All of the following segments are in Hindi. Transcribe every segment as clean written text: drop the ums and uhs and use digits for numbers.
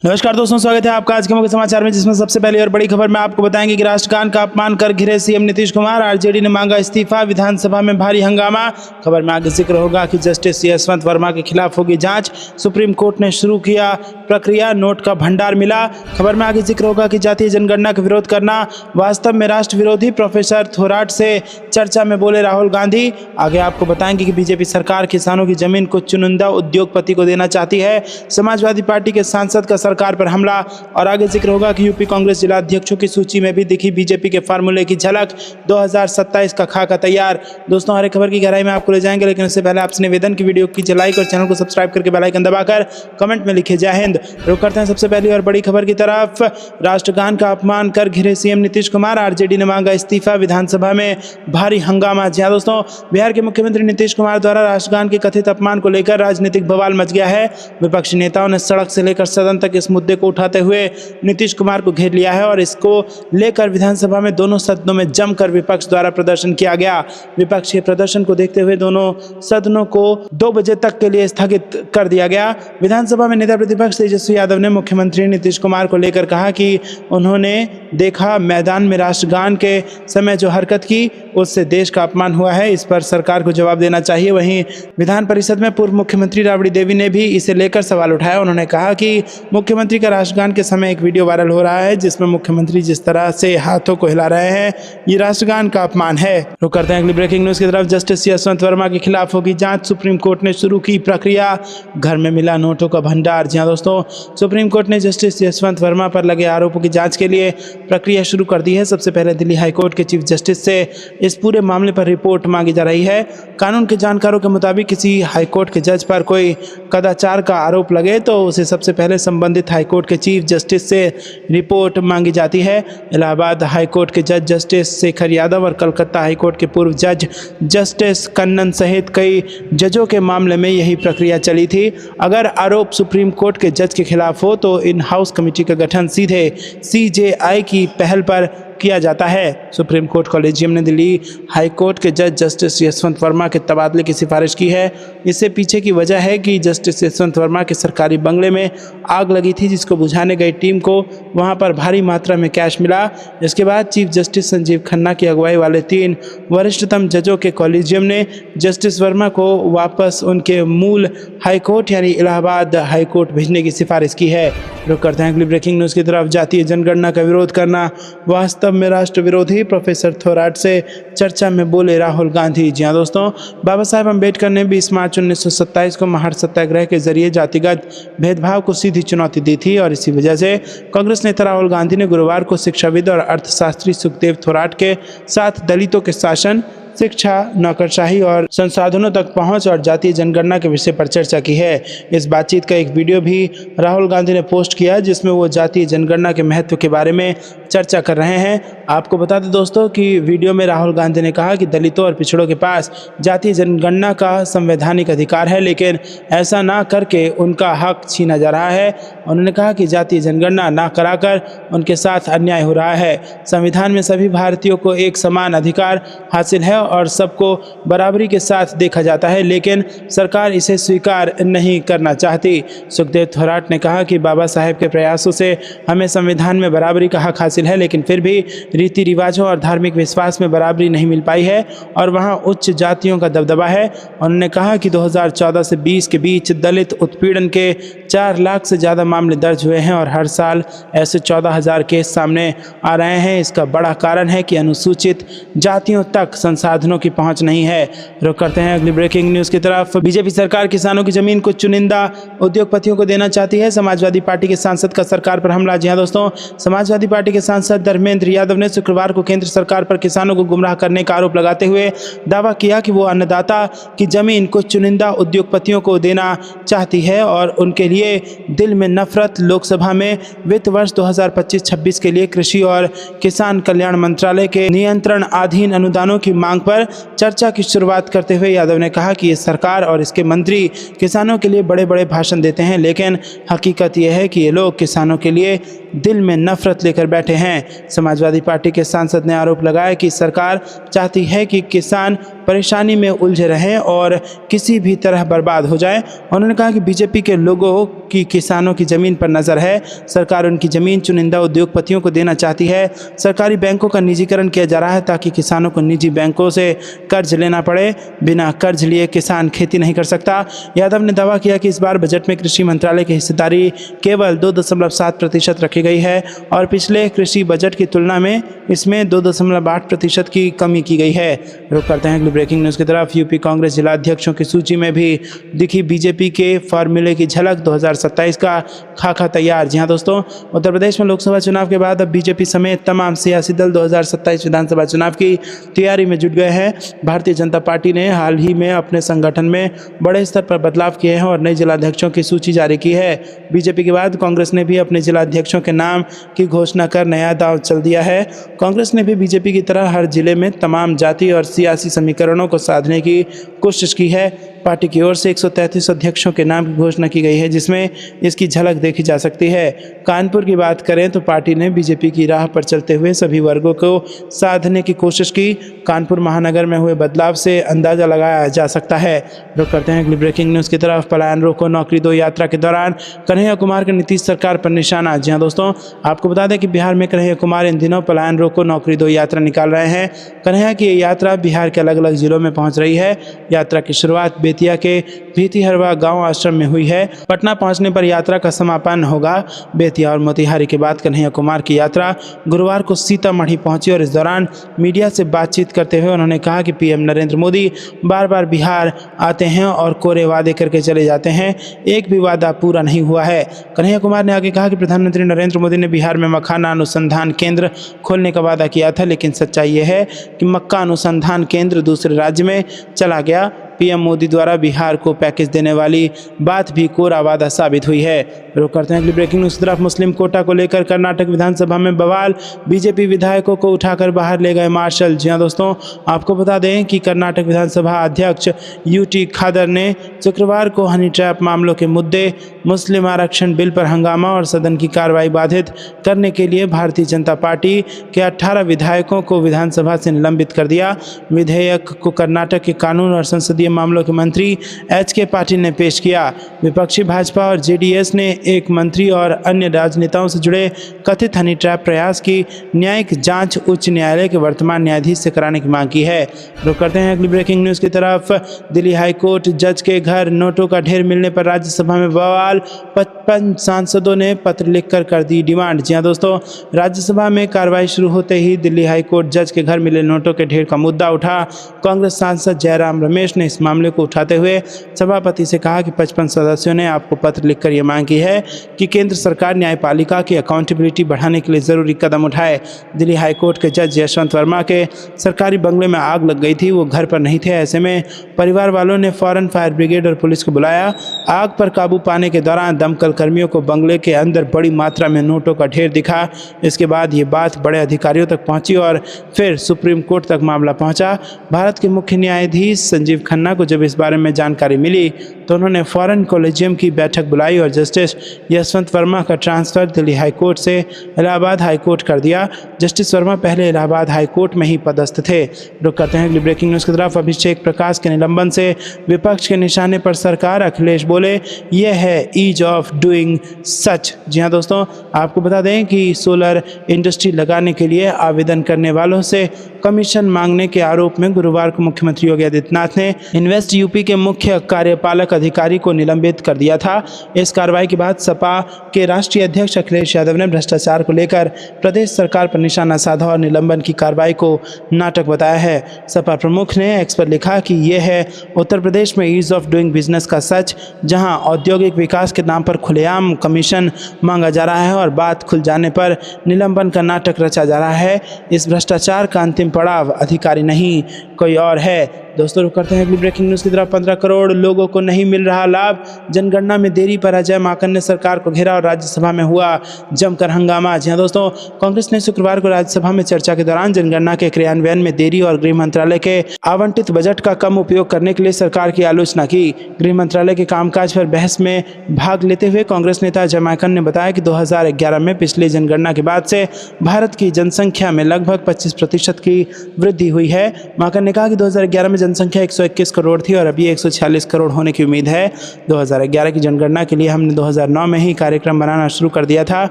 नमस्कार दोस्तों, स्वागत है आपका आज के मुख्य समाचार में, जिसमें सबसे पहली और बड़ी खबर में आपको बताएंगे कि राष्ट्रगान का अपमान कर घिरे सीएम नीतीश कुमार, आरजेडी ने मांगा इस्तीफा, विधानसभा में भारी हंगामा। खबर में आगे जिक्र होगा कि जस्टिस यशवंत वर्मा के खिलाफ होगी जांच, सुप्रीम कोर्ट ने शुरू किया प्रक्रिया, नोट का भंडार मिला। खबर में आगे जिक्र होगा कि जातीय जनगणना का विरोध करना वास्तव में राष्ट्र विरोधी, प्रोफेसर थोराट से चर्चा में बोले राहुल गांधी। आगे आपको बताएंगे कि बीजेपी सरकार किसानों की जमीन को चुनिंदा उद्योगपति को देना चाहती है, समाजवादी पार्टी के सांसद का सरकार पर हमला। और आगे जिक्र होगा कि यूपी कांग्रेस जिला अध्यक्षों की सूची में भी दिखी बीजेपी के फार्मूले की झलक, 2027 का खाका तैयार। दोस्तों, हर एक खबर की गहराई में आपको ले जाएंगे, लेकिन उससे पहले आपसे निवेदन की वीडियो कीजिए लाइक और चैनल को सब्सक्राइब करके बेल आइकन दबाकर कमेंट में लिखिए जय हिंद। रुक करते हैं सबसे पहली और बड़ी खबर की तरफ। राष्ट्रगान का अपमान कर घिरे सीएम नीतीश कुमार, आरजेडी ने मांगा इस्तीफा, विधानसभा में भारी हंगामा। जी हां दोस्तों, बिहार के मुख्यमंत्री नीतीश कुमार द्वारा राष्ट्रगान के कथित अपमान को लेकर राजनीतिक बवाल मच गया है। विपक्षी नेताओं ने सड़क से लेकर सदन तक इस मुद्दे को उठाते हुए नीतीश कुमार को घेर लिया है और इसको लेकर विधानसभा में दोनों सदनों में जमकर विपक्ष द्वारा प्रदर्शन किया गया। विपक्ष के प्रदर्शन को देखते हुए दोनों सदनों को 2 बजे तक के लिए स्थगित कर दिया गया। विधानसभा में नेता प्रतिपक्ष तेजस्वी यादव ने मुख्यमंत्री नीतीश कुमार को लेकर कहा कि उन्होंने देखा मैदान में राष्ट्रगान के समय जो हरकत की उससे देश का अपमान हुआ है, इस पर सरकार को जवाब देना चाहिए। वहीं विधान परिषद में पूर्व मुख्यमंत्री राबड़ी देवी ने भी इसे लेकर सवाल उठाया। उन्होंने कहा कि मुख्यमंत्री का राष्ट्रगान के समय एक वीडियो वायरल हो रहा है जिसमें मुख्यमंत्री जिस तरह से हाथों को हिला रहे हैं, ये राष्ट्रगान का अपमान है। रुक करते हैं अगली ब्रेकिंग न्यूज की तरफ। जस्टिस यशवंत वर्मा के खिलाफ होगी जांच, सुप्रीम कोर्ट ने शुरू की प्रक्रिया, घर में मिला नोटों का भंडार। जी हां दोस्तों, सुप्रीम कोर्ट ने जस्टिस यशवंत वर्मा पर लगे आरोपों की जांच के लिए प्रक्रिया शुरू कर दी है। सबसे पहले दिल्ली हाईकोर्ट के चीफ जस्टिस से इस पूरे मामले पर रिपोर्ट मांगी जा रही है। कानून के जानकारों के मुताबिक किसी हाईकोर्ट के जज पर कोई कदाचार का आरोप लगे तो उसे सबसे पहले संबंधित हाईकोर्ट के चीफ जस्टिस से रिपोर्ट मांगी जाती है। इलाहाबाद हाईकोर्ट के जज जस्टिस शेखर यादव और कलकत्ता हाईकोर्ट के पूर्व जज जस्टिस कन्नन सहित कई जजों के मामले में यही प्रक्रिया चली थी। अगर आरोप सुप्रीम कोर्ट के जज के खिलाफ हो तो इन हाउस कमेटी का गठन सीधे सीजेआई की पहल पर किया जाता है। सुप्रीम कोर्ट कॉलेजियम ने दिल्ली हाई कोर्ट के जज जस्टिस यशवंत वर्मा के तबादले की सिफारिश की है। इससे पीछे की वजह है कि जस्टिस यशवंत वर्मा के सरकारी बंगले में आग लगी थी, जिसको बुझाने गई टीम को वहां पर भारी मात्रा में कैश मिला। इसके बाद चीफ जस्टिस संजीव खन्ना की अगुवाई वाले 3 वरिष्ठतम जजों के कॉलेजियम ने जस्टिस वर्मा को वापस उनके मूल हाईकोर्ट यानी इलाहाबाद हाईकोर्ट भेजने की सिफारिश की है। रुक करते हैं अगली ब्रेकिंग न्यूज़ की तरफ। जातीय जनगणना का विरोध करना वास्तव में राष्ट्र विरोधी, प्रोफेसर थोराट से चर्चा में बोले राहुल गांधी। जी हां दोस्तों, बाबा साहेब अम्बेडकर ने 20 मार्च 1927 को महार सत्याग्रह के जरिए जातिगत भेदभाव को सीधी चुनौती दी थी और इसी वजह से कांग्रेस नेता राहुल गांधी ने गुरुवार को शिक्षाविद और अर्थशास्त्री सुखदेव थोराट के साथ दलितों के शासन, शिक्षा, नौकरशाही और संसाधनों तक पहुंच और जातीय जनगणना के विषय पर चर्चा की है। इस बातचीत का एक वीडियो भी राहुल गांधी ने पोस्ट किया जिसमें वो जातीय जनगणना के महत्व के बारे में चर्चा कर रहे हैं। आपको बता दें दोस्तों कि वीडियो में राहुल गांधी ने कहा कि दलितों और पिछड़ों के पास जातीय जनगणना का संवैधानिक अधिकार है, लेकिन ऐसा ना करके उनका हक छीना जा रहा है। उन्होंने कहा कि जातीय जनगणना ना कराकर उनके साथ अन्याय हो रहा है। संविधान में सभी भारतीयों को एक समान अधिकार हासिल है और सबको बराबरी के साथ देखा जाता है, लेकिन सरकार इसे स्वीकार नहीं करना चाहती। सुखदेव थोराट ने कहा कि बाबा साहेब के प्रयासों से हमें संविधान में बराबरी का हक हासिल है, लेकिन फिर भी रीति रिवाजों और धार्मिक विश्वास में बराबरी नहीं मिल पाई है और वहाँ उच्च जातियों का दबदबा है। उन्होंने कहा कि 2014 से 20 के बीच दलित उत्पीड़न के 4 लाख से ज़्यादा मामले दर्ज हुए हैं और हर साल ऐसे 14,000 केस सामने आ रहे हैं। इसका बड़ा कारण है कि अनुसूचित जातियों तक संसाधनों की पहुंच नहीं है। रुक करते हैं अगली ब्रेकिंग न्यूज़ की तरफ। बीजेपी सरकार किसानों की जमीन को चुनिंदा उद्योगपतियों को देना चाहती है, समाजवादी पार्टी के सांसद का सरकार पर हमला। जी हां दोस्तों, समाजवादी पार्टी के सांसद धर्मेंद्र यादव ने शुक्रवार को केंद्र सरकार पर किसानों को गुमराह करने का आरोप लगाते हुए दावा किया कि वो अन्नदाता की जमीन को चुनिंदा उद्योगपतियों को देना चाहती है और उनके लिए दिल में नफरत। लोकसभा में वित्त वर्ष 2025-26 के लिए कृषि और किसान कल्याण मंत्रालय के नियंत्रण अधीन अनुदानों की मांग मांग पर चर्चा की शुरुआत करते हुए यादव ने कहा कि ये सरकार और इसके मंत्री किसानों के लिए बड़े बड़े भाषण देते हैं, लेकिन हकीकत यह है कि ये लोग किसानों के लिए दिल में नफरत लेकर बैठे हैं। समाजवादी पार्टी के सांसद ने आरोप लगाया कि सरकार चाहती है कि किसान परेशानी में उलझे रहें और किसी भी तरह बर्बाद हो जाए। उन्होंने कहा कि बीजेपी के लोगों की किसानों की ज़मीन पर नज़र है। सरकार उनकी ज़मीन चुनिंदा उद्योगपतियों को देना चाहती है। सरकारी बैंकों का निजीकरण किया जा रहा है ताकि किसानों को निजी बैंकों से कर्ज लेना पड़े। बिना कर्ज लिए किसान खेती नहीं कर सकता। यादव ने दावा किया कि इस बार बजट में कृषि मंत्रालय की हिस्सेदारी केवल 2.7% रखी गई है और पिछले कृषि बजट की तुलना में इसमें 2.8% की कमी की गई है। रुक करते हैं अगली ब्रेकिंग न्यूज़ की तरफ। यूपी कांग्रेस जिला अध्यक्षों की सूची में भी दिखी बीजेपी के फॉर्मूले की झलक। 2027 का खाका तैयार। जी हाँ दोस्तों, उत्तर प्रदेश में लोकसभा चुनाव के बाद अब बीजेपी समेत तमाम सियासी दल 2027 विधानसभा चुनाव की तैयारी में जुट गए हैं। भारतीय जनता पार्टी ने हाल ही में अपने संगठन में बड़े स्तर पर बदलाव किए हैं और नए जिलाध्यक्षों की सूची जारी की है। बीजेपी के बाद कांग्रेस ने भी अपने जिलाध्यक्षों के नाम की घोषणा कर नया दांव चल दिया है। कांग्रेस ने भी बीजेपी की तरह हर जिले में तमाम जाति और सियासी समीकरणों को साधने की कोशिश की है। पार्टी की ओर से 133 अध्यक्षों के नाम की घोषणा की गई है, जिसमें इसकी झलक देखी जा सकती है। कानपुर की बात करें तो पार्टी ने बीजेपी की राह पर चलते हुए सभी वर्गों को साधने की कोशिश की। कानपुर महानगर में हुए बदलाव से अंदाजा लगाया जा सकता है। रुक करते हैं अगली ब्रेकिंग न्यूज़ की तरफ। पलायन रोको नौकरी दो यात्रा के दौरान कन्हैया कुमार का नीतीश सरकार पर निशाना। जी हाँ दोस्तों, आपको बता दें कि बिहार में कन्हैया कुमार इन दिनों पलायन रोको नौकरी दो यात्रा निकाल रहे हैं। कन्हैया की ये यात्रा बिहार के अलग अलग जिलों में पहुंच रही है। यात्रा की शुरुआत बेतिया के भीतिहरवा गांव आश्रम में हुई है। पटना पहुंचने पर यात्रा का समापन होगा। बेतिया और मोतिहारी के बाद कन्हैया कुमार की यात्रा गुरुवार को सीतामढ़ी पहुंची और इस दौरान मीडिया से बातचीत करते हुए उन्होंने कहा कि पीएम नरेंद्र मोदी बार बार बिहार आते हैं और कोरे वादे करके चले जाते हैं, एक भी वादा पूरा नहीं हुआ है। कन्हैया कुमार ने आगे कहा कि प्रधानमंत्री नरेंद्र मोदी ने बिहार में मखाना अनुसंधान केंद्र खोलने का वादा किया था, लेकिन सच्चाई यह है कि मक्का अनुसंधान केंद्र दूसरे राज्य में चला गया। पीएम मोदी द्वारा बिहार को पैकेज देने वाली बात भी कोरा वादा साबित हुई है। रुक करते हैं अगली ब्रेकिंग न्यूज़ की तरफ। मुस्लिम कोटा को लेकर कर्नाटक विधानसभा में बवाल। बीजेपी विधायकों को उठाकर बाहर ले गए मार्शल। जी हाँ दोस्तों, आपको बता दें कि कर्नाटक विधानसभा अध्यक्ष यूटी खादर ने शुक्रवार को हनी ट्रैप मामलों के मुद्दे, मुस्लिम आरक्षण बिल पर हंगामा और सदन की कार्रवाई बाधित करने के लिए भारतीय जनता पार्टी के 18 विधायकों को विधानसभा से निलंबित कर दिया। विधेयक को कर्नाटक के कानून और संसदीय मामलों के मंत्री एच.के. पाटिल ने पेश किया। विपक्षी भाजपा और जेडीएस ने एक मंत्री और अन्य राजनेताओं से जुड़े कथित हनी ट्रैप प्रयास की न्यायिक जांच उच्च न्यायालय के वर्तमान न्यायाधीश से कराने की मांग की है। रुक करते हैं अगली ब्रेकिंग न्यूज़ की तरफ। दिल्ली हाईकोर्ट जज के घर नोटों का ढेर मिलने पर राज्यसभा में बवाल। 55 सांसदों ने पत्र लिखकर कर दी डिमांड। जी हाँ दोस्तों, राज्यसभा में कार्रवाई शुरू होते ही दिल्ली हाईकोर्ट जज के घर मिले नोटों के ढेर का मुद्दा उठा। कांग्रेस सांसद जयराम रमेश ने इस मामले को उठाते हुए सभापति से कहा कि 55 सदस्यों ने आपको पत्र लिखकर ये मांग की है कि केंद्र सरकार न्यायपालिका की अकाउंटेबिलिटी बढ़ाने के लिए ज़रूरी कदम उठाए। दिल्ली हाईकोर्ट के जज यशवंत वर्मा के सरकारी बंगले में आग लग गई थी, वो घर पर नहीं थे। ऐसे में परिवार वालों ने फौरन फायर ब्रिगेड और पुलिस को बुलाया। आग पर काबू पाने के दौरान दमकल कर्मियों को बंगले के अंदर बड़ी मात्रा में नोटों का ढेर दिखा। इसके बाद ये बात बड़े अधिकारियों तक पहुंची और फिर सुप्रीम कोर्ट तक मामला पहुंचा। भारत के मुख्य न्यायाधीश संजीव खन्ना को जब इस बारे में जानकारी मिली तो उन्होंने फौरन कॉलेजियम की बैठक बुलाई और जस्टिस यशवंत वर्मा का ट्रांसफ़र दिल्ली हाईकोर्ट से इलाहाबाद हाईकोर्ट कर दिया। जस्टिस वर्मा पहले इलाहाबाद हाईकोर्ट में ही पदस्थ थे। रुक करते हैं अगली ब्रेकिंग न्यूज़ की तरफ। अभिषेक प्रकाश के निलंबन से विपक्ष के निशाने पर सरकार। अखिलेश बोले यह है ईज ऑफ डूइंग सच। जी हाँ दोस्तों, आपको बता दें कि सोलर इंडस्ट्री लगाने के लिए आवेदन करने वालों से कमीशन मांगने के आरोप में गुरुवार को मुख्यमंत्री योगी आदित्यनाथ ने इन्वेस्ट यूपी के मुख्य कार्यपालक अधिकारी को निलंबित कर दिया था। इस कार्रवाई के बाद सपा के राष्ट्रीय अध्यक्ष अखिलेश यादव ने भ्रष्टाचार को लेकर प्रदेश सरकार पर निशाना साधा और निलंबन की कार्रवाई को नाटक बताया है। सपा प्रमुख ने एक्स पर लिखा कि यह है उत्तर प्रदेश में ईज ऑफ डूइंग बिजनेस का सच, जहां औद्योगिक विकास के नाम पर खुलेआम कमीशन मांगा जा रहा है और बात खुल जाने पर निलंबन का नाटक रचा जा रहा है। इस भ्रष्टाचार का अंतिम पड़ाव अधिकारी नहीं कोई और है। दोस्तों रुक करते हैं अगली ब्रेकिंग न्यूज़ की तरफ। 15 करोड़ लोगों को नहीं मिल रहा लाभ, जनगणना में देरी पर अजय माकन ने सरकार को घेरा और राज्यसभा में हुआ जमकर हंगामा। जी हाँ दोस्तों, कांग्रेस ने शुक्रवार को राज्यसभा में चर्चा के दौरान जनगणना के क्रियान्वयन में देरी और गृह मंत्रालय के आवंटित बजट का कम उपयोग करने के लिए सरकार की आलोचना की। गृह मंत्रालय के कामकाज पर बहस में भाग लेते हुए कांग्रेस नेता अजय माकन ने बताया कि 2011 में पिछली जनगणना के बाद से भारत की जनसंख्या में लगभग 25% की वृद्धि हुई है। माकन ने कहा कि 2011 में जनसंख्या 121 करोड़ थी और अभी 146 करोड़ होने की उम्मीद है। 2011 की जनगणना के लिए हमने 2009 में ही कार्यक्रम बनाना शुरू कर दिया था।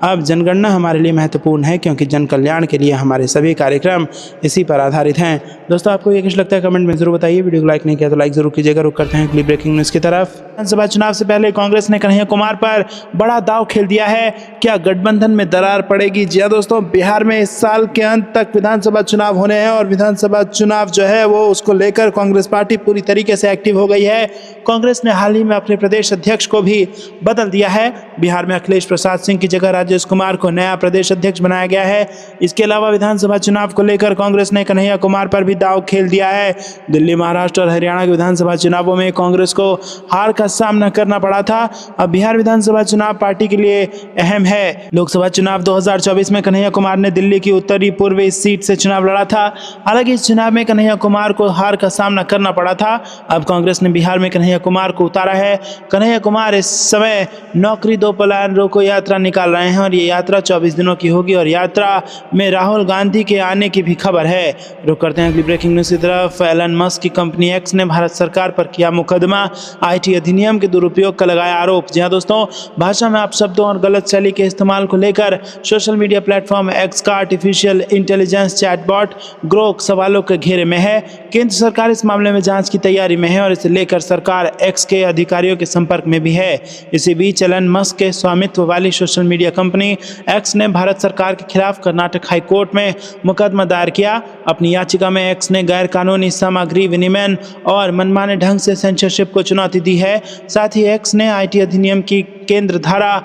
अब जनगणना हमारे लिए महत्वपूर्ण है क्योंकि जन कल्याण के लिए हमारे सभी कार्यक्रम इसी पर आधारित हैं। दोस्तों आपको ये कुछ लगता है कमेंट में जरूर बताइए। वीडियो को लाइक नहीं किया तो लाइक जरूर कीजिएगा। रुक करते हैं अगली ब्रेकिंग न्यूज़ की तरफ। विधानसभा चुनाव से पहले कांग्रेस ने कन्हैया कुमार पर बड़ा दांव खेल दिया है। क्या गठबंधन में दरार पड़ेगी? जी हाँ दोस्तों, बिहार में इस साल के अंत तक विधानसभा चुनाव होने हैं और विधानसभा चुनाव जो है वो उसको लेकर कांग्रेस पार्टी पूरी तरीके से एक्टिव हो गई है। कांग्रेस ने हाल ही में अपने प्रदेश अध्यक्ष को भी बदल दिया है। बिहार में अखिलेश प्रसाद सिंह की जगह राजेश कुमार को नया प्रदेश अध्यक्ष बनाया गया है। इसके अलावा विधानसभा चुनाव को लेकर कांग्रेस ने कन्हैया कुमार पर भी दांव खेल दिया है। दिल्ली, महाराष्ट्र और हरियाणा के विधानसभा चुनावों में कांग्रेस को हार का सामना करना पड़ा था। अब बिहार विधानसभा चुनाव पार्टी के लिए अहम है। लोकसभा चुनाव 2024 में कन्हैया कुमार ने दिल्ली की उत्तरी पूर्वी सीट से चुनाव लड़ा था। हालांकि इस चुनाव में कन्हैया कुमार को हार का सामना करना पड़ा था। अब कांग्रेस ने बिहार में कन्हैया कुमार को उतारा है। कन्हैया कुमार इस समय नौकरी दो पलायन रोको यात्रा निकाल रहे हैं और ये यात्रा 24 दिनों की होगी और यात्रा में राहुल गांधी के आने की भी खबर है। रुक करते हैं अगली ब्रेकिंग न्यूज़ की तरफ। एलन मस्क की कंपनी एक्स ने भारत सरकार पर किया मुकदमा, आईटी अधिनियम के दुरुपयोग का लगाया आरोप। जी हाँ दोस्तों, भाषा में अपशब्दों और गलत शैली के इस्तेमाल को लेकर सोशल मीडिया प्लेटफॉर्म एक्स का आर्टिफिशियल इंटेलिजेंस चैटबॉट ग्रोक सवालों के घेरे में है। केंद्र सरकार इस मामले में जांच की तैयारी में है और इसे लेकर सरकार एक्स के अधिकारियों के संपर्क में भी है। इसी बीच एलन मस्क के स्वामित्व वाली सोशल मीडिया कंपनी एक्स ने भारत सरकार के खिलाफ कर्नाटक हाई कोर्ट में मुकदमा दायर किया। अपनी याचिका में एक्स ने गैर कानूनी सामग्री विनिमय और मनमाने ढंग से सेंसरशिप को चुनौती दी है। साथ ही एक्स ने आईटी अधिनियम की केंद्र धारा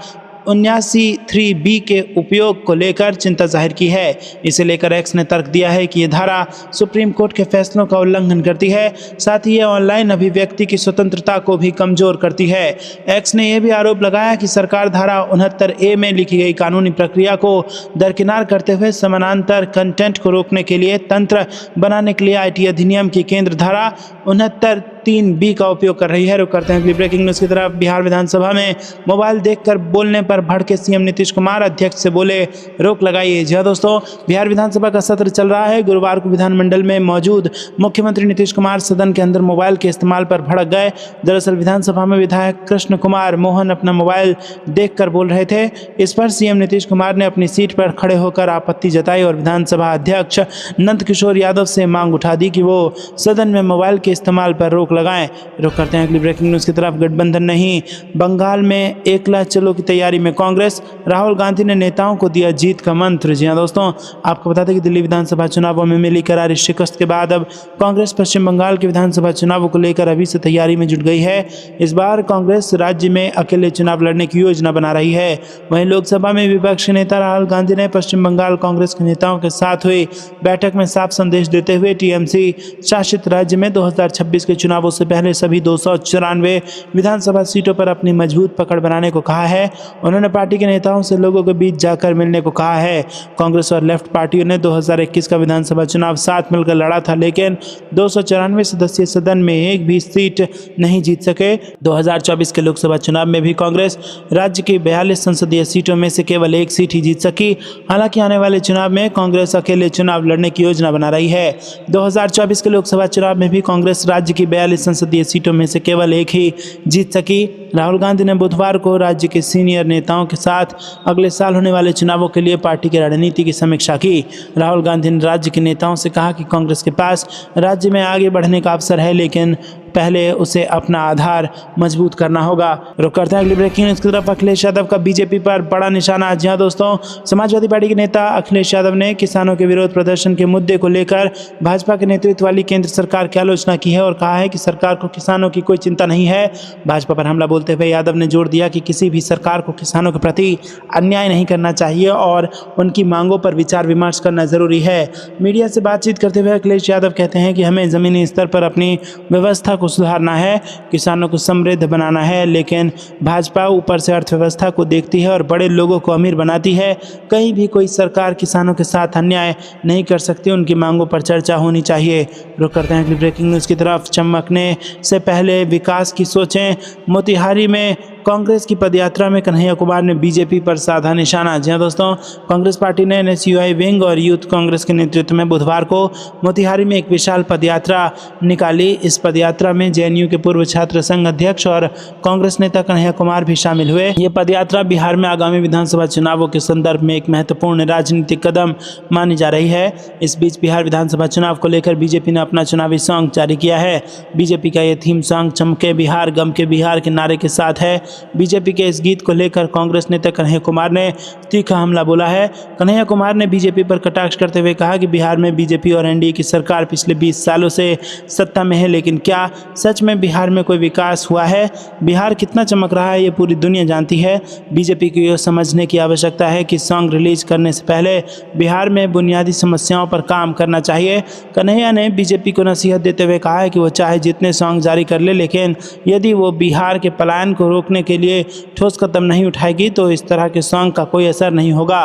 79(3)(b के उपयोग को लेकर चिंता जाहिर की है। इसे लेकर एक्स ने तर्क दिया है कि यह धारा सुप्रीम कोर्ट के फैसलों का उल्लंघन करती है। साथ ही यह ऑनलाइन अभिव्यक्ति की स्वतंत्रता को भी कमजोर करती है। एक्स ने यह भी आरोप लगाया कि सरकार धारा 69(a) में लिखी गई कानूनी प्रक्रिया को दरकिनार करते हुए समानांतर कंटेंट को रोकने के लिए तंत्र बनाने के लिए आईटी अधिनियम की केंद्र धारा 69(3)(b का उपयोग कर रही है। रुक करते हैं अगली ब्रेकिंग न्यूज़ की तरफ। बिहार विधानसभा में मोबाइल देखकर बोलने पर भड़के सीएम नीतीश कुमार, अध्यक्ष से बोले रोक लगाइए। जी हाँ दोस्तों, बिहार विधानसभा का सत्र चल रहा है। गुरुवार को विधानमंडल में मौजूद मुख्यमंत्री नीतीश कुमार सदन के अंदर मोबाइल के इस्तेमाल पर भड़क गए। दरअसल विधानसभा में विधायक कृष्ण कुमार मोहन अपना मोबाइल देखकर बोल रहे थे। इस पर सीएम नीतीश कुमार ने अपनी सीट पर खड़े होकर आपत्ति जताई और विधानसभा अध्यक्ष नंद किशोर यादव से मांग उठा दी कि वो सदन में मोबाइल के इस्तेमाल पर रोक लगाएं। रुक करते हैं अगली ब्रेकिंग न्यूज़ की तरफ। गठबंधन नहीं, बंगाल में एकला चलो की तैयारी में कांग्रेस, राहुल गांधी ने नेताओं को दिया जीत का मंत्र। जी हां दोस्तों, आपको बता दें कि दिल्ली विधानसभा चुनावों में मिली करारी शिकस्त के बाद अब कांग्रेस पश्चिम बंगाल के विधानसभा चुनावों को लेकर अभी से तैयारी में जुट गई है। इस बार कांग्रेस राज्य में अकेले चुनाव लड़ने की योजना बना रही है। वहीं लोकसभा में विपक्ष के नेता राहुल गांधी ने पश्चिम बंगाल कांग्रेस के नेताओं के साथ हुई बैठक में साफ संदेश देते हुए टीएमसी शासित राज्य में 2026 के चुनावों से पहले सभी 294 विधानसभा सीटों पर अपनी मजबूत पकड़ बनाने को कहा है। उन्होंने पार्टी के नेताओं से लोगों के बीच जाकर मिलने को कहा है। कांग्रेस और लेफ्ट पार्टियों ने 2021 का विधानसभा चुनाव साथ मिलकर लड़ा था, लेकिन 294 सदस्यीय सदन में एक भी सीट नहीं जीत सके। 2024 के लोकसभा चुनाव में भी कांग्रेस राज्य की 42 संसदीय सीटों में से केवल एक सीट ही जीत सकी। हालांकि आने वाले चुनाव में कांग्रेस अकेले चुनाव लड़ने की योजना बना रही है। 2024 के लोकसभा चुनाव में भी कांग्रेस राज्य की 42 संसदीय सीटों में से केवल एक ही जीत सकी। राहुल गांधी ने बुधवार को राज्य के सीनियर नेताओं के साथ अगले साल होने वाले चुनावों के लिए पार्टी की रणनीति की समीक्षा की। राहुल गांधी ने राज्य के नेताओं से कहा कि कांग्रेस के पास राज्य में आगे बढ़ने का अवसर है, लेकिन पहले उसे अपना आधार मजबूत करना होगा। रुक करते हैं अगली ब्रेकिंग न्यूज़ की तरफ। अखिलेश यादव का बीजेपी पर बड़ा निशाना। जी हाँ दोस्तों, समाजवादी पार्टी के नेता अखिलेश यादव ने किसानों के विरोध प्रदर्शन के मुद्दे को लेकर भाजपा के नेतृत्व वाली केंद्र सरकार की आलोचना की है और कहा है कि सरकार को किसानों की कोई चिंता नहीं है। भाजपा पर हमला बोलते हुए यादव ने जोर दिया कि किसी भी सरकार को किसानों के प्रति अन्याय नहीं करना चाहिए और उनकी मांगों पर विचार विमर्श करना जरूरी है। मीडिया से बातचीत करते हुए अखिलेश यादव कहते हैं कि हमें ज़मीनी स्तर पर अपनी व्यवस्था को सुधारना है, किसानों को समृद्ध बनाना है, लेकिन भाजपा ऊपर से अर्थव्यवस्था को देखती है और बड़े लोगों को अमीर बनाती है। कहीं भी कोई सरकार किसानों के साथ अन्याय नहीं कर सकती, उनकी मांगों पर चर्चा होनी चाहिए। रुक करते हैं अगली ब्रेकिंग न्यूज़ की तरफ। चमकने से पहले विकास की सोचें। मोतिहारी में कांग्रेस की पदयात्रा में कन्हैया कुमार ने बीजेपी पर साधा निशाना। जी हाँ दोस्तों, कांग्रेस पार्टी ने एनएसयूआई विंग और यूथ कांग्रेस के नेतृत्व में बुधवार को मोतिहारी में एक विशाल पदयात्रा निकाली। इस पदयात्रा में जेएनयू के पूर्व छात्र संघ अध्यक्ष और कांग्रेस नेता कन्हैया कुमार भी शामिल हुए। ये पदयात्रा बिहार में आगामी विधानसभा चुनावों के संदर्भ में एक महत्वपूर्ण राजनीतिक कदम मानी जा रही है। इस बीच बिहार विधानसभा चुनाव को लेकर बीजेपी ने अपना चुनावी सॉन्ग जारी किया है। बीजेपी का ये थीम सॉन्ग चमके बिहार गम के बिहार के नारे के साथ है। बीजेपी के इस गीत को लेकर कांग्रेस नेता कन्हैया कुमार ने तीखा हमला बोला है। कन्हैया कुमार ने बीजेपी पर कटाक्ष करते हुए कहा कि बिहार में बीजेपी और एनडीए की सरकार पिछले 20 सालों से सत्ता में है, लेकिन क्या सच में बिहार में कोई विकास हुआ है? बिहार कितना चमक रहा है ये पूरी दुनिया जानती है। बीजेपी को यह समझने की आवश्यकता है कि सॉन्ग रिलीज करने से पहले बिहार में बुनियादी समस्याओं पर काम करना चाहिए। कन्हैया ने बीजेपी को नसीहत देते हुए कहा है कि वो चाहे जितने सॉन्ग जारी कर ले, लेकिन यदि वो बिहार के पलायन को रोकने के लिए ठोस कदम नहीं उठाएगी तो इस तरह के सॉन्ग का कोई असर नहीं होगा।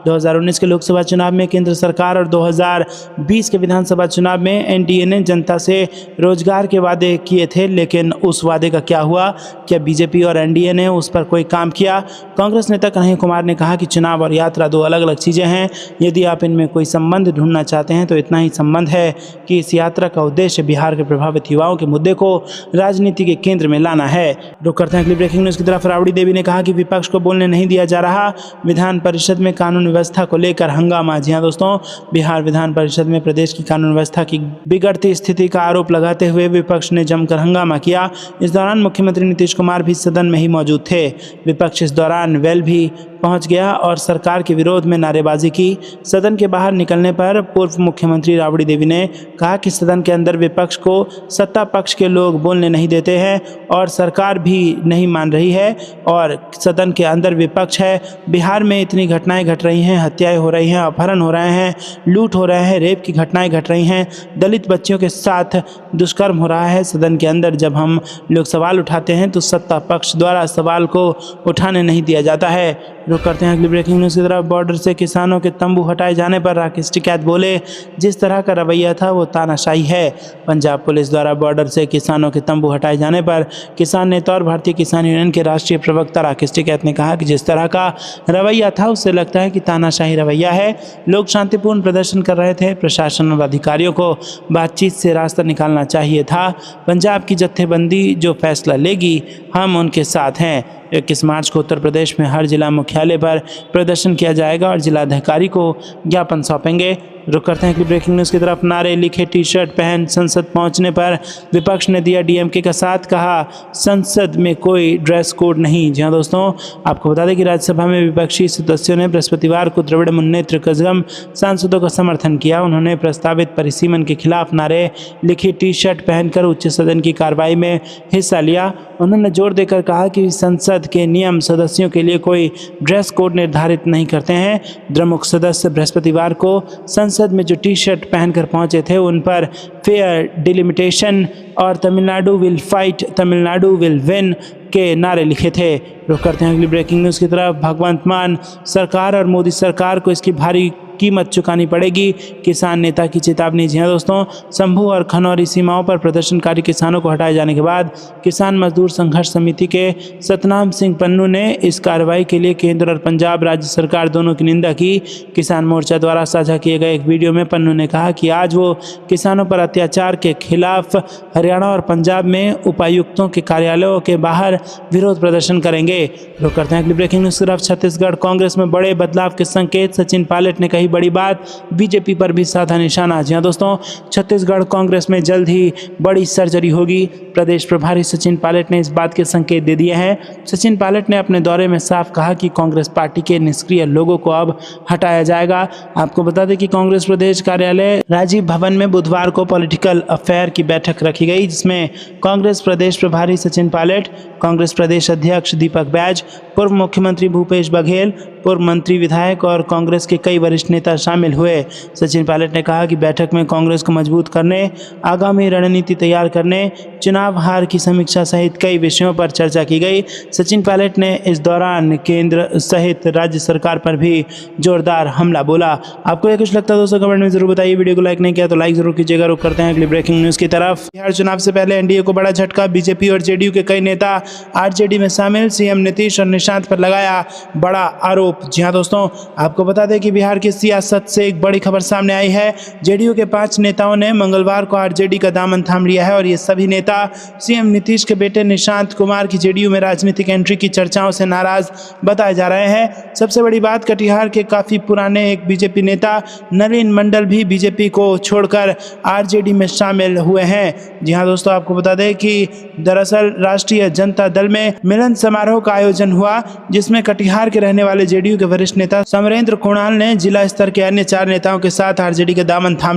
2019 के लोकसभा चुनाव में केंद्र सरकार और 2020 के विधानसभा चुनाव में एनडीए ने जनता से रोजगार के वादे किए थे, लेकिन उस वादे का क्या हुआ? क्या बीजेपी और एनडीए ने उस पर कोई काम किया? कांग्रेस नेता कन्हैया कुमार ने कहा कि चुनाव और यात्रा दो अलग अलग चीज़ें हैं। यदि आप इनमें कोई संबंध ढूंढना चाहते हैं तो इतना ही संबंध है कि इस यात्रा का उद्देश्य बिहार के प्रभावित युवाओं के मुद्दे को राजनीति के केंद्र में लाना है। रुक करते हैं अगली ब्रेकिंग न्यूज़ की तरफ। राबड़ी देवी ने कहा कि विपक्ष को बोलने नहीं दिया जा रहा। विधान परिषद में कानून व्यवस्था को लेकर हंगामा। जी हाँ दोस्तों, बिहार विधान परिषद में प्रदेश की कानून व्यवस्था की बिगड़ती स्थिति का आरोप लगाते हुए विपक्ष ने जमकर हंगामा किया। इस दौरान मुख्यमंत्री नीतीश कुमार भी सदन में ही मौजूद थे। विपक्ष इस दौरान वेल भी पहुंच गया और सरकार के विरोध में नारेबाजी की। सदन के बाहर निकलने पर पूर्व मुख्यमंत्री राबड़ी देवी ने कहा कि सदन के अंदर विपक्ष को सत्ता पक्ष के लोग बोलने नहीं देते हैं और सरकार भी नहीं मान रही है और सदन के अंदर विपक्ष है। बिहार में इतनी घटनाएं घट रही हैं, हत्याएं हो रही हैं, अपहरण हो रहे हैं, लूट हो रहे हैं, रेप की घटनाएं घट रही हैं, दलित बच्चियों के साथ दुष्कर्म हो रहा है। सदन के अंदर जब हम लोग सवाल उठाते हैं तो सत्ता पक्ष द्वारा सवाल को उठाने नहीं दिया जाता है। रुक करते हैं अगली ब्रेकिंग न्यूज़ की तरफ। बॉर्डर से किसानों के तंबू हटाए जाने पर राकेश टिकैत बोले, जिस तरह का रवैया था वो तानाशाही है। पंजाब पुलिस द्वारा बॉर्डर से किसानों के तंबू हटाए जाने पर किसान नेता और भारतीय किसान यूनियन के राष्ट्रीय प्रवक्ता राकेश टिकैत ने कहा कि जिस तरह का रवैया था उससे लगता है कि तानाशाही रवैया है। लोग शांतिपूर्ण प्रदर्शन कर रहे थे। प्रशासन और अधिकारियों को बातचीत से रास्ता निकालना चाहिए था। पंजाब की जत्थेबंदी जो फैसला लेगी हम उनके साथ हैं। 21 मार्च को उत्तर प्रदेश में हर जिला मुख्यालय पर प्रदर्शन किया जाएगा और जिलाधिकारी को ज्ञापन सौंपेंगे। रुक करते हैं कि ब्रेकिंग न्यूज़ की तरफ। नारे लिखे टी शर्ट पहन संसद पहुंचने पर विपक्ष ने दिया डीएमके का साथ, कहा संसद में कोई ड्रेस कोड नहीं। जी हाँ दोस्तों, आपको बता दें कि राज्यसभा में विपक्षी सदस्यों ने बृहस्पतिवार को द्रविड़ मुन्नेत्र कजगम सांसदों का समर्थन किया। उन्होंने प्रस्तावित परिसीमन के खिलाफ नारे लिखी टी शर्ट पहनकर उच्च सदन की कार्रवाई में हिस्सा लिया। उन्होंने जोर देकर कहा कि संसद के नियम सदस्यों के लिए कोई ड्रेस कोड निर्धारित नहीं करते हैं। द्रमुक सदस्य बृहस्पतिवार को संसद में जो टी शर्ट पहनकर पहुंचे थे उन पर फेयर डिलिमिटेशन और Tamil Nadu will fight, Tamil Nadu will win के नारे लिखे थे। रुक करते हैं अगली ब्रेकिंग न्यूज़ की तरफ। भगवंत मान सरकार और मोदी सरकार को इसकी भारी कीमत चुकानी पड़ेगी, किसान नेता की चेतावनी। जी हाँ दोस्तों, शंभू और खनौरी सीमाओं पर प्रदर्शनकारी किसानों को हटाए जाने के बाद किसान मजदूर संघर्ष समिति के सतनाम सिंह पन्नू ने इस कार्रवाई के लिए केंद्र और पंजाब राज्य सरकार दोनों की निंदा की। किसान मोर्चा द्वारा साझा किए गए एक वीडियो में पन्नू ने कहा कि आज वो किसानों पर अत्याचार के खिलाफ हरियाणा और पंजाब में उपायुक्तों के कार्यालयों के बाहर विरोध प्रदर्शन करेंगे। रुक करते हैं अगली ब्रेकिंग न्यूज़ की तरफ। छत्तीसगढ़ कांग्रेस में बड़े बदलाव के संकेत, सचिन पायलट ने कही रही बड़ी बात, बीजेपी पर भी साधा निशाना। जी हाँ दोस्तों, छत्तीसगढ़ कांग्रेस में जल्द ही बड़ी सर्जरी होगी। प्रदेश प्रभारी सचिन पायलट ने इस बात के संकेत दे दिए हैं। सचिन पायलट ने अपने दौरे में साफ कहा कि कांग्रेस पार्टी के निष्क्रिय लोगों को अब हटाया जाएगा। आपको बता दें कि कांग्रेस प्रदेश कार्यालय राजीव भवन में बुधवार को पॉलिटिकल अफेयर की बैठक रखी गई, जिसमें कांग्रेस प्रदेश प्रभारी सचिन पायलट, कांग्रेस प्रदेश अध्यक्ष दीपक बैज, पूर्व मुख्यमंत्री भूपेश बघेल, पूर्व मंत्री विधायक और कांग्रेस के कई वरिष्ठ नेता शामिल हुए। सचिन पायलट ने कहा कि बैठक में कांग्रेस को मजबूत करने, आगामी रणनीति तैयार करने, चुनाव हार की समीक्षा सहित कई विषयों पर चर्चा की गई। सचिन पायलट ने इस दौरान केंद्र सहित राज्य सरकार पर भी जोरदार हमला बोला। आपको यह कुछ लगता है दोस्तों, कमेंट में जरूर बताइए। वीडियो को लाइक नहीं किया तो लाइक जरूर कीजिएगा। रुक करते हैं अगली ब्रेकिंग न्यूज की तरफ। बिहार चुनाव से पहले एनडीए को बड़ा झटका, बीजेपी और जेडीयू के कई नेता आरजेडी में शामिल, सीएम नीतीश और निशांत पर लगाया बड़ा आरोप। जी हाँ दोस्तों, आपको बता दें कि बिहार की सियासत से एक बड़ी खबर सामने आई है। जेडीयू के 5 नेताओं ने मंगलवार को आरजेडी का दामन थाम लिया है और ये सभी नेता सीएम नीतीश के बेटे निशांत कुमार की जेडीयू में राजनीतिक एंट्री की चर्चाओं से नाराज बताए जा रहे हैं। सबसे बड़ी बात, कटिहार के काफी पुराने एक बीजेपी नेता नलिन मंडल भी बीजेपी को छोड़कर आरजेडी में शामिल हुए हैं। जी हाँ दोस्तों, आपको बता दें कि दरअसल राष्ट्रीय जनता दल में मिलन समारोह का आयोजन हुआ, जिसमें कटिहार के रहने वाले जेडीयू के वरिष्ठ नेता समरेंद्र कुणाल ने जिला स्तर के अन्य 4 नेताओं के साथ आरजेडी का दामन थाम लिया।